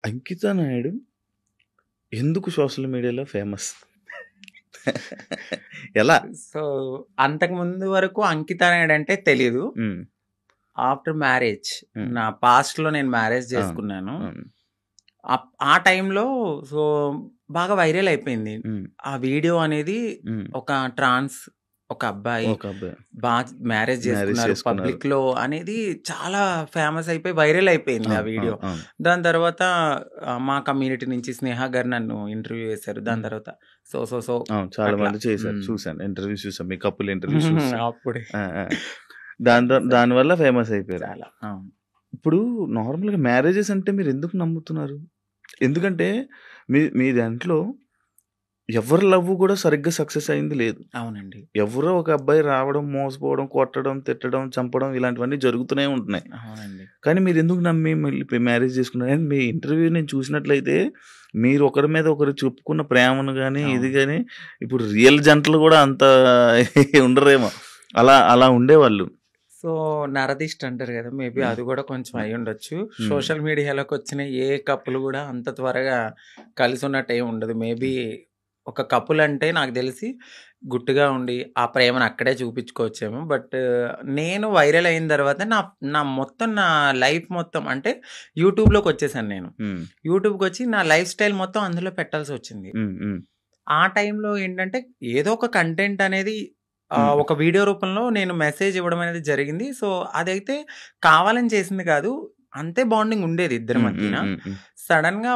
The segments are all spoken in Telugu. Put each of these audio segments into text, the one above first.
అంకిత నాయుడు ఎందుకు సోషల్ మీడియాలో ఫేమస్? ఎలా? సో అంతకు ముందు వరకు అంకిత నాయుడు అంటే తెలీదు. ఆఫ్టర్ మ్యారేజ్ నా పాస్ట్ లో నేను మ్యారేజ్ చేసుకున్నాను. ఆ టైంలో సో బాగా వైరల్ అయిపోయింది ఆ వీడియో అనేది. ఒక ట్రాన్స్ ఒక అబ్బాయి బాగా మ్యారేజ్ చేసుకున్నారు పబ్లిక్ లో అనేది చాలా ఫేమస్ అయిపోయి వైరల్ అయిపోయింది ఆ వీడియో. దాని తర్వాత మా కమ్యూనిటీ నుంచి స్నేహ గారు నన్ను ఇంటర్వ్యూ చేశారు. దాని తర్వాత సో సో సో చాలా మంది చేశారు, చూసాను ఇంటర్వ్యూ, చూసాను మీ కపుల్ ఇంటర్వ్యూ అప్పుడే దానివల్ల ఫేమస్ అయిపోయారు. చాలా. ఇప్పుడు నార్మల్గా మ్యారేజెస్ అంటే మీరు ఎందుకు నమ్ముతున్నారు? ఎందుకంటే మీ దాంట్లో ఎవరి లవ్ కూడా సరిగ్గా సక్సెస్ అయింది లేదు. అవునండి. ఎవరో ఒక అబ్బాయి రావడం, మోసపోవడం, కొట్టడం, తిట్టడం, చంపడం ఇలాంటివన్నీ జరుగుతూనే ఉంటున్నాయి. అవునండి. కానీ మీరు ఎందుకు నమ్మి మళ్ళీ మ్యారేజ్ చేసుకున్నారు? మీ ఇంటర్వ్యూ నేను చూసినట్లయితే మీరు ఒకరి మీద ఒకరు చెప్పుకున్న ప్రేమను కానీ ఇది కానీ ఇప్పుడు రియల్ జంటలు కూడా అంత ఉండరేమో, అలా ఉండేవాళ్ళు. సో నరదిష్ట అంటారు కదా, మేబీ అది కూడా కొంచెం అయి ఉండొచ్చు. సోషల్ మీడియాలోకి వచ్చిన ఏ కప్పులు కూడా అంత త్వరగా కలిసి ఉన్నట్టు ఏమి ఉండదు. మేబీ ఒక కపుల్ అంటే నాకు తెలిసి గుట్టుగా ఉండి ఆ ప్రేమను అక్కడే చూపించుకోవచ్చేమో. బట్ నేను వైరల్ అయిన తర్వాత నా మొత్తం నా లైఫ్ మొత్తం అంటే యూట్యూబ్లోకి వచ్చేసాను. నేను యూట్యూబ్కి వచ్చి నా లైఫ్ స్టైల్ మొత్తం అందులో పెట్టాల్సి వచ్చింది. ఆ టైంలో ఏంటంటే ఏదో ఒక కంటెంట్ అనేది ఒక వీడియో రూపంలో నేను మెసేజ్ ఇవ్వడం అనేది జరిగింది. సో అదైతే కావాలని చేసింది కాదు, అంతే బాండింగ్ ఉండేది ఇద్దరి మధ్యన. సడన్ గా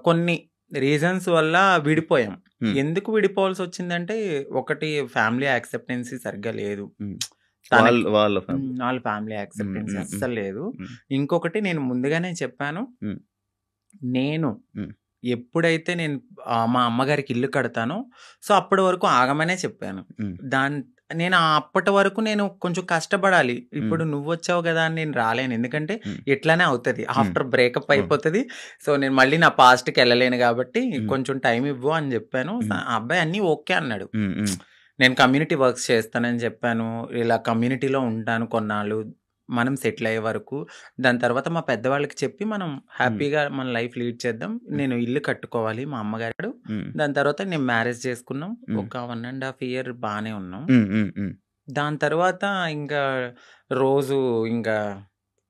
కొన్ని రీజన్స్ వల్ల విడిపోయాం. ఎందుకు విడిపోవాల్సి వచ్చిందంటే ఒకటి ఫ్యామిలీ యాక్సెప్టెన్సీ సరిగ్గా లేదు, వాళ్ళ ఫ్యామిలీ యాక్సెప్టెన్సీ అస్సలు లేదు. ఇంకొకటి నేను ముందుగానే చెప్పాను, నేను ఎప్పుడైతే నేను మా అమ్మగారికి ఇల్లు కడతానో సో అప్పటి వరకు ఆగమనే చెప్పాను. నేను అప్పటి వరకు నేను కొంచెం కష్టపడాలి. ఇప్పుడు నువ్వు వచ్చావు కదా అని నేను రాలేను, ఎందుకంటే ఎట్లానే అవుతుంది, ఆఫ్టర్ బ్రేకప్ అయిపోతుంది. సో నేను మళ్ళీ నా పాస్ట్కి వెళ్ళలేను కాబట్టి కొంచెం టైం ఇవ్వు అని చెప్పాను. ఆ అబ్బాయి అన్నీ ఓకే అన్నాడు. నేను కమ్యూనిటీ వర్క్స్ చేస్తానని చెప్పాను, ఇలా కమ్యూనిటీలో ఉంటాను కొన్నాళ్ళు, మనం సెటిల్ అయ్యే వరకు. దాని తర్వాత మా పెద్దవాళ్ళకి చెప్పి మనం హ్యాపీగా మన లైఫ్ లీడ్ చేద్దాం, నేను ఇల్లు కట్టుకోవాలి మా అమ్మగారు. దాని తర్వాత నేను మ్యారేజ్ చేసుకున్నాం. ఒక 1.5 year బాగానే ఉన్నాం. దాని తర్వాత ఇంకా రోజు ఇంకా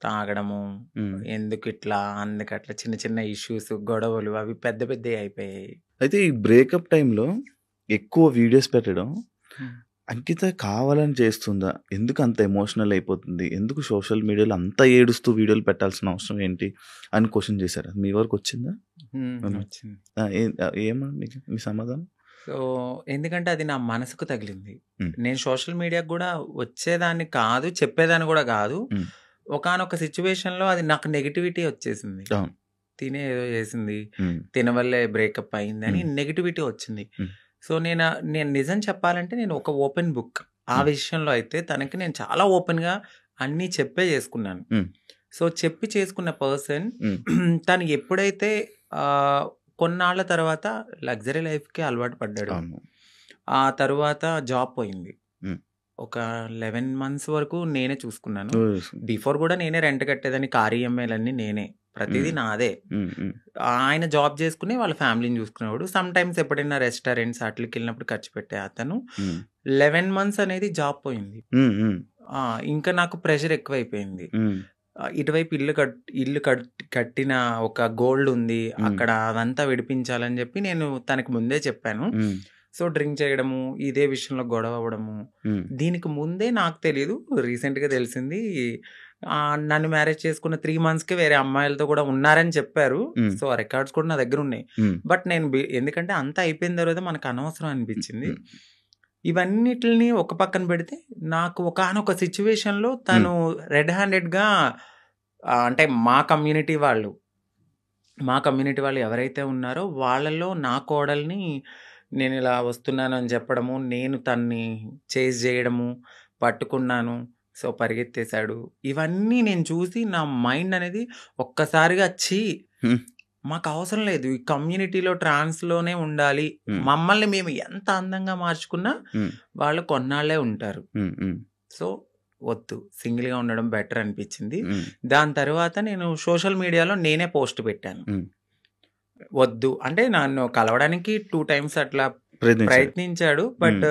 తాగడము, ఎందుకు ఇట్లా అందుకట్లా చిన్న చిన్న ఇష్యూస్, గొడవలు అవి పెద్ద పెద్ద అయిపోయాయి. అయితే ఈ బ్రేకప్ టైంలో ఎక్కువ వీడియోస్ పెట్టడం అంకిత కావాలని చేస్తుందా? ఎందుకు అంత ఎమోషనల్ అయిపోతుంది? ఎందుకు సోషల్ మీడియాలో అంత ఏడుస్తూ వీడియోలు పెట్టాల్సిన అవసరం ఏంటి అని క్వశ్చన్ చేశారు. మీ వరకు వచ్చిందా? ఏమన్నా మీ సమాధానం? సో ఎందుకంటే అది నా మనసుకు తగిలింది. నేను సోషల్ మీడియాకు కూడా వచ్చేదాన్ని కాదు, చెప్పేదాన్ని కూడా కాదు. ఒకానొక సిచ్యువేషన్లో అది నాకు నెగిటివిటీ వచ్చేసింది. తినే ఏదో చేసింది, తిన వల్లే బ్రేకప్ అయింది అని నెగిటివిటీ వచ్చింది. సో నేను నిజం చెప్పాలంటే నేను ఒక ఓపెన్ బుక్ ఆ విషయంలో. అయితే తనకి నేను చాలా ఓపెన్గా అన్నీ చెప్పే చేసుకున్నాను. సో చెప్పి చేసుకున్న పర్సన్ తను ఎప్పుడైతే కొన్నాళ్ళ తర్వాత లగ్జరీ లైఫ్కి అలవాటు పడ్డాడు, ఆ తర్వాత జాబ్ పోయింది. ఒక 11 months వరకు నేనే చూసుకున్నాను. బిఫోర్ కూడా నేనే రెంట్ కట్టేదాన్ని, కార్ ఈఎంఐలన్నీ నేనే, ప్రతిదీ నాదే. ఆయన జాబ్ చేసుకుని వాళ్ళ ఫ్యామిలీని చూసుకునేవాడు. సమ్ టైమ్స్ ఎప్పుడైనా రెస్టారెంట్స్ అట్లకి వెళ్ళినప్పుడు ఖర్చు పెట్టే అతను. 11 months అనేది జాబ్ పోయింది. ఇంకా నాకు ప్రెషర్ ఎక్కువైపోయింది. ఇటువైపు ఇల్లు కట్టిన ఒక గోల్డ్ ఉంది అక్కడ, అదంతా విడిపించాలని చెప్పి నేను తనకి ముందే చెప్పాను. సో డ్రింక్ చేయడము, ఇదే విషయంలో గొడవ అవ్వడము. దీనికి ముందే నాకు తెలియదు, రీసెంట్గా తెలిసింది. నన్ను మ్యారేజ్ చేసుకున్న 3 monthsకే వేరే అమ్మాయిలతో కూడా ఉన్నారని చెప్పారు. సో ఆ రికార్డ్స్ కూడా నా దగ్గర ఉన్నాయి. బట్ నేను ఎందుకంటే అంతా అయిపోయిన తర్వాత మనకు అనవసరం అనిపించింది. ఇవన్నిటిని ఒక పక్కన పెడితే నాకు ఒకానొక సిచ్యువేషన్లో తను రెడ్ హ్యాండెడ్గా అంటే మా కమ్యూనిటీ వాళ్ళు ఎవరైతే ఉన్నారో వాళ్ళలో నా కోడల్ని నేను ఇలా వస్తున్నాను అని చెప్పడము, నేను తన్ని చేజ్ చేయడము, పట్టుకున్నాను, సో పరిగెత్తేశాడు. ఇవన్నీ నేను చూసి నా మైండ్ అనేది ఒక్కసారిగా మాకు అవసరం లేదు, ఈ కమ్యూనిటీలో ట్రాన్స్లోనే ఉండాలి, మమ్మల్ని మేము ఎంత అందంగా మార్చుకున్నా వాళ్ళు కొన్నాళ్లే ఉంటారు. సో వద్దు, సింగిల్గా ఉండడం బెటర్ అనిపించింది. దాని తర్వాత నేను సోషల్ మీడియాలో నేనే పోస్ట్ పెట్టాను, వద్దు అంటే నన్ను కలవడానికి 2 times అట్లా ప్రయత్నించాడు. బట్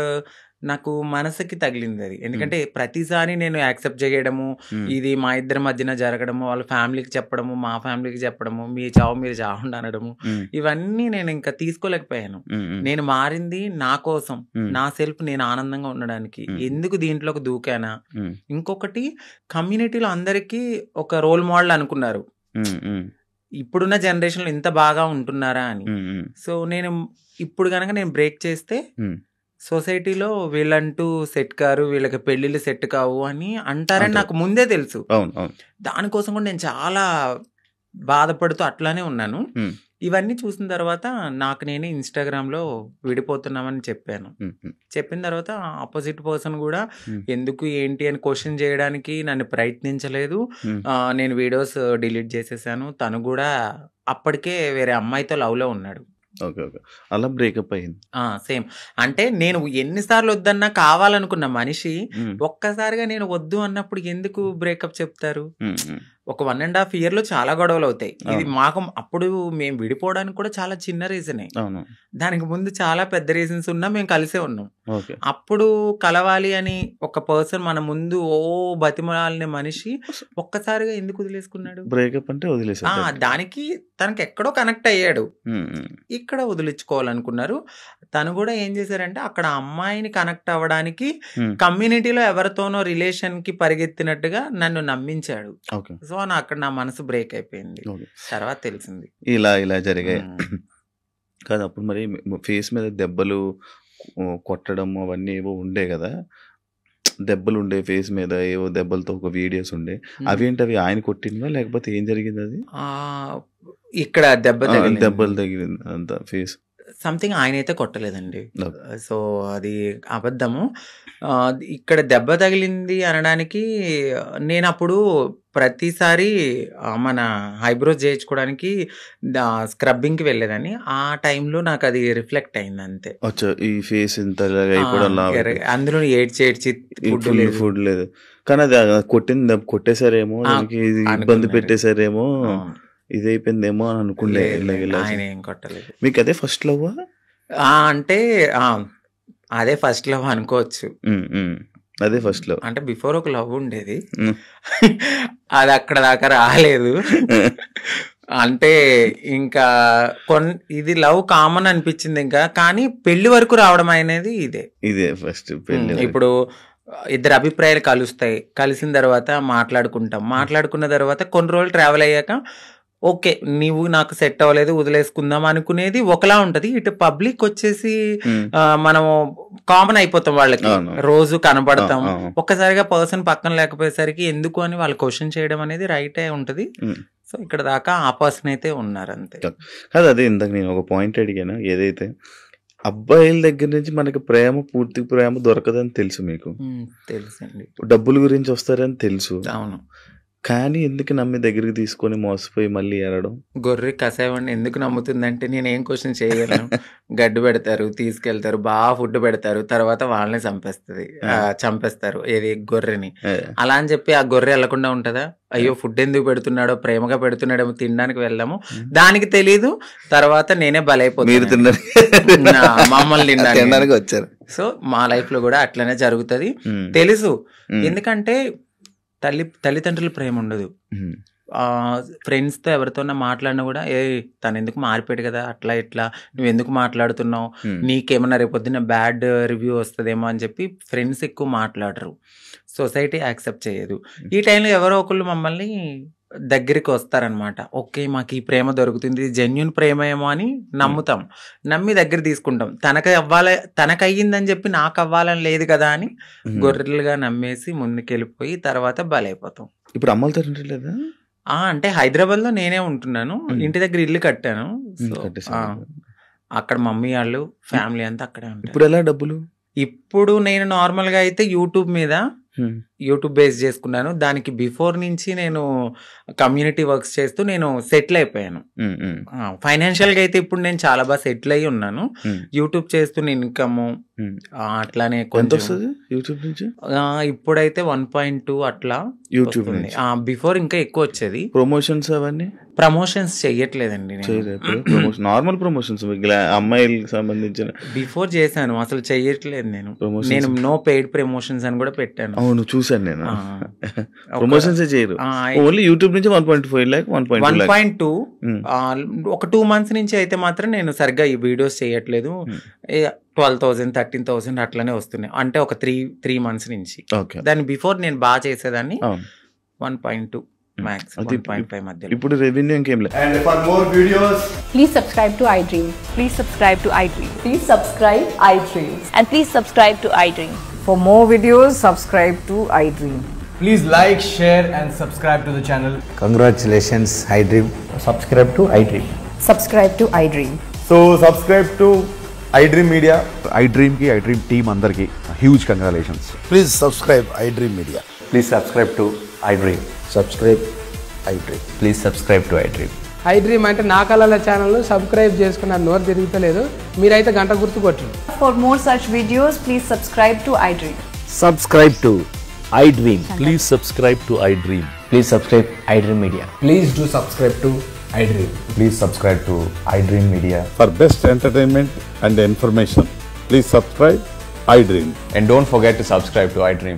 నాకు మనసుకి తగిలింది అది. ఎందుకంటే ప్రతిసారి నేను యాక్సెప్ట్ చేయడము, ఇది మా ఇద్దరి మధ్యన జరగడము, వాళ్ళ ఫ్యామిలీకి చెప్పడము, మా ఫ్యామిలీకి చెప్పడము, మీ చావు మీరు చావండి అనడము, ఇవన్నీ నేను ఇంకా తీసుకోలేకపోయాను. నేను మారింది నా కోసం, నా సెల్ఫ్ నేను ఆనందంగా ఉండడానికి, ఎందుకు దీంట్లోకి దూకానా. ఇంకొకటి, కమ్యూనిటీలో అందరికీ ఒక రోల్ మోడల్ అనుకున్నారు, ఇప్పుడున్న జనరేషన్లో ఇంత బాగా ఉంటున్నారా అని. సో నేను ఇప్పుడు కనుక నేను బ్రేక్ చేస్తే సొసైటీలో వీళ్ళంటూ సెట్ కారు, వీళ్ళకి పెళ్ళిళ్ళు సెట్ కావు అని అంటారని నాకు ముందే తెలుసు. దానికోసం కూడా నేను చాలా బాధపడుతూ అట్లానే ఉన్నాను. ఇవన్నీ చూసిన తర్వాత నాకు నేనే ఇన్స్టాగ్రామ్లో విడిపోతున్నామని చెప్పాను. చెప్పిన తర్వాత ఆపోజిట్ పర్సన్ కూడా ఎందుకు ఏంటి అని క్వశ్చన్ చేయడానికి నన్ను ప్రయత్నించలేదు. నేను వీడియోస్ డిలీట్ చేసేసాను. తను కూడా అప్పటికే వేరే అమ్మాయితో లవ్లో ఉన్నాడు. Okay, okay. అలా బ్రేకప్ అయింది. సేమ్. అంటే నేను ఎన్నిసార్లు వద్దన్నా కావాలనుకున్న మనిషి ఒక్కసారిగా నేను వద్దు అన్నప్పుడు ఎందుకు బ్రేకప్ చెప్తారు? ఒక 1.5 yearలో చాలా గొడవలు అవుతాయి. ఇది మాకు అప్పుడు మేము విడిపోవడానికి కూడా చాలా చిన్న రీజనే. దానికి ముందు చాలా పెద్ద రీజన్స్ ఉన్నా మేము కలిసే ఉన్నాం. అప్పుడు కలవాలి అని ఒక పర్సన్ మన ముందు బతిమలాలిన మనిషి ఒక్కసారిగా ఎందుకు వదిలేసుకున్నాడు? బ్రేకప్ అంటే వదిలేసాడు. దానికి తనకి ఎక్కడో కనెక్ట్ అయ్యాడు, ఇక్కడ వదిలించుకోవాలనుకున్నారు. తను కూడా ఏం చేశారంటే అక్కడ అమ్మాయిని కనెక్ట్ అవ్వడానికి కమ్యూనిటీలో ఎవరితోనో రిలేషన్ కి పరిగెత్తినట్టుగా నన్ను నమ్మించాడు. సో అక్కడ నా మనసు బ్రేక్ అయిపోయింది. తర్వాత తెలిసింది ఇలా జరిగాయి కాదు. అప్పుడు మరి ఫేస్ మీద దెబ్బలు కొట్టడం అవన్నీ ఏవో ఉండే కదా, దెబ్బలు ఉండే ఫేస్ మీద, ఏవో దెబ్బలతో ఒక వీడియోస్ ఉండే, అవేంటి అవి ఆయన కొట్టినవా లేకపోతే ఏం జరిగింది? అది ఇక్కడ దెబ్బలు తగిలింది అంత ఫేస్ సంథింగ్. ఆయన అయితే కొట్టలేదండి, సో అది అబద్ధము. ఇక్కడ దెబ్బ తగిలింది అనడానికి నేను అప్పుడు ప్రతిసారి మన ఐబ్రోస్ చేయించుకోవడానికి స్క్రబ్బింగ్ కి వెళ్ళేదని, ఆ టైంలో నాకు అది రిఫ్లెక్ట్ అయింది అంతే. ఈ ఫేస్ ఇంత అందులో ఏడ్చి ఫుడ్ లేదు కానీ అది కొట్టేసారేమో, ఇబ్బంది పెట్టేసారేమో, ఇది అయిపోయిందేమో అని అనుకుంటే. ఆయన ఏం కొట్టలేదు. మీకు అదే ఫస్ట్ లవ్? అంటే అదే ఫస్ట్ లవ్ అనుకోవచ్చు. అదే ఫస్ట్ లవ్. అంటే బిఫోర్ ఒక లవ్ ఉండేది, అది అక్కడ దాకా రాలేదు. అంటే ఇంకా ఇది లవ్ కామన్ అనిపించింది ఇంకా, కానీ పెళ్లి వరకు రావడం అనేది ఇదే ఫస్ట్ పెళ్లి. ఇప్పుడు ఇద్దరు అభిప్రాయాలు కలుస్తాయి, కలిసిన తర్వాత మాట్లాడుకున్న తర్వాత కొన్ని రోజులు ట్రావెల్ అయ్యాక ఓకే నీవు నాకు సెట్ అవ్వలేదు వదిలేసుకుందాం అనుకునేది ఒకలా ఉంటది. ఇటు పబ్లిక్ వచ్చేసి మనము కామన్ అయిపోతాం, వాళ్ళకి రోజు కనబడతాం. ఒక్కసారిగా పర్సన్ పక్కన లేకపోయేసరికి ఎందుకు అని వాళ్ళు క్వశ్చన్ చేయడం అనేది రైటే ఉంటది. సో ఇక్కడ దాకా ఆ పర్సన్ అయితే ఉన్నారు అంతే. కాదు, అదే ఇందాక నేను ఒక పాయింట్ అడిగాను, ఏదైతే అబ్బాయిల దగ్గర నుంచి మనకి పూర్తి ప్రేమ దొరకదని తెలుసు, మీకు తెలుసండి. డబ్బుల గురించి వస్తారని తెలుసు. అవును. కానీ ఎందుకు నమ్మి దగ్గరికి తీసుకొని మోసపోయి మళ్ళీ ఏడడం? గొర్రె కసాయవాడిని ఎందుకు నమ్ముతుందంటే నేను ఏం క్వశ్చన్ చేయగలను. గడ్డు పెడతారు, తీసుకెళ్తారు, బాగా ఫుడ్ పెడతారు, తర్వాత వాళ్ళని చంపేస్తారు ఏది గొర్రెని. అలా అని చెప్పి ఆ గొర్రె వెళ్లకుండా ఉంటదా? అయ్యో ఫుడ్ ఎందుకు పెడుతున్నాడో, ప్రేమగా పెడుతున్నాడేమో, తినడానికి వెళ్ళాము, దానికి తెలీదు. తర్వాత నేనే బలైపోతాను, మమ్మల్ని తినడానికి వచ్చారు. సో మా లైఫ్ లో కూడా అట్లనే జరుగుతుంది తెలుసు. ఎందుకంటే తల్లిదండ్రుల ప్రేమ ఉండదు. ఫ్రెండ్స్ తో ఎవరితోన్నా మాట్లాడినా కూడా తను ఎందుకు మారిపోయాడు కదా, అట్లా ఇట్లా నువ్వు ఎందుకు మాట్లాడుతున్నావు, నీకేమన్నా రేపొద్దున బ్యాడ్ రివ్యూ వస్తుందేమో అని చెప్పి ఫ్రెండ్స్ ఎక్కువ మాట్లాడరు, సొసైటీ యాక్సెప్ట్ చేయదు. ఈ టైంలో ఎవరో ఒకళ్ళు మమ్మల్ని దగ్గరికి వస్తారనమాట. ఓకే మాకు ఈ ప్రేమ దొరుకుతుంది, జెన్యున్ ప్రేమ ఏమో అని నమ్ముతాం, నమ్మి దగ్గర తీసుకుంటాం. తనకయ్యిందని చెప్పి నాకు అవ్వాలని లేదు కదా అని గొర్రెలుగా నమ్మేసి ముందుకెళ్ళిపోయి తర్వాత బలైపోతాం. ఇప్పుడు అమ్మలతో లేదా? అంటే హైదరాబాద్ లో నేనే ఉంటున్నాను, ఇంటి దగ్గర ఇల్లు కట్టాను. అక్కడ మమ్మీ వాళ్ళు ఫ్యామిలీ అంతా అక్కడే ఉంటారు. ఇప్పుడు ఎలా డబ్బులు? ఇప్పుడు నేను నార్మల్ గా అయితే యూట్యూబ్ మీద యూట్యూబ్ బేస్ చేసుకున్నాను. దానికి బిఫోర్ నుంచి నేను కమ్యూనిటీ వర్క్స్ చేస్తూ నేను సెటిల్ అయిపోయాను. ఫైనాన్షియల్గా అయితే ఇప్పుడు నేను చాలా బాగా సెటిల్ అయ్యి ఉన్నాను. యూట్యూబ్ చేస్తున్న ఇన్కమ్ అట్లానే కొంచెం యూట్యూబ్ నుంచి ఇప్పుడైతే 1.2 అట్లా యూట్యూబ్. బిఫోర్ ఇంకా ఎక్కువ వచ్చేది. ప్రమోషన్స్ అవన్నీ ప్రమోషన్స్ చెయ్యట్లేదండి, నార్మల్ ప్రమోషన్స్ అమ్మాయిలకు సంబంధించిన బిఫోర్ చేశాను, అసలు చెయ్యట్లేదు నేను నో పెయిడ్ ప్రమోషన్స్ అని కూడా పెట్టాను. అవును చూసాను నేను. ప్రమోషన్స్ చేయరు, ఓన్లీ యూట్యూబ్ నుంచి 1.5 lakh 1.2 ఒక 2 months నుంచి అయితే మాత్రం నేను సరిగ్గా ఈ వీడియోస్ చేయట్లేదు. 12,000 13,000 అట్లనే వస్తున్నాయి, అంటే ఒక 3 months నుంచి. దాని బిఫోర్ నేను బాగా చేసేదాన్ని 1.2 max 1.5 మధ్య. ఇప్పుడు రెవెన్యూ ఇంకేం లేదు. And for more videos, please subscribe to iDream. Please subscribe to iDream. Please subscribe iDream. And please subscribe to iDream. For more videos, subscribe to iDream. please like, share and subscribe to the channel. Congratulations, iDream. Subscribe to iDream. Subscribe to iDream. So subscribe to iDream Media. iDream ki iDream team andarki huge congratulations. Please subscribe iDream Media. Please subscribe to iDream. Subscribe iDream. Please subscribe to iDream. iDream అంటే నా కళల ఛానల్ సబ్స్క్రైబ్ చేసుకున్న నోరు తిరుగుతలేదు, మీరైతే గంట గుర్తు కొట్టండి. For more such videos, please subscribe to iDream. Subscribe to iDream. Please subscribe to iDream. Please subscribe iDream Media. Please do subscribe to iDream. Please subscribe to iDream Media. For best entertainment and information, please subscribe iDream. And don't forget to subscribe to iDream.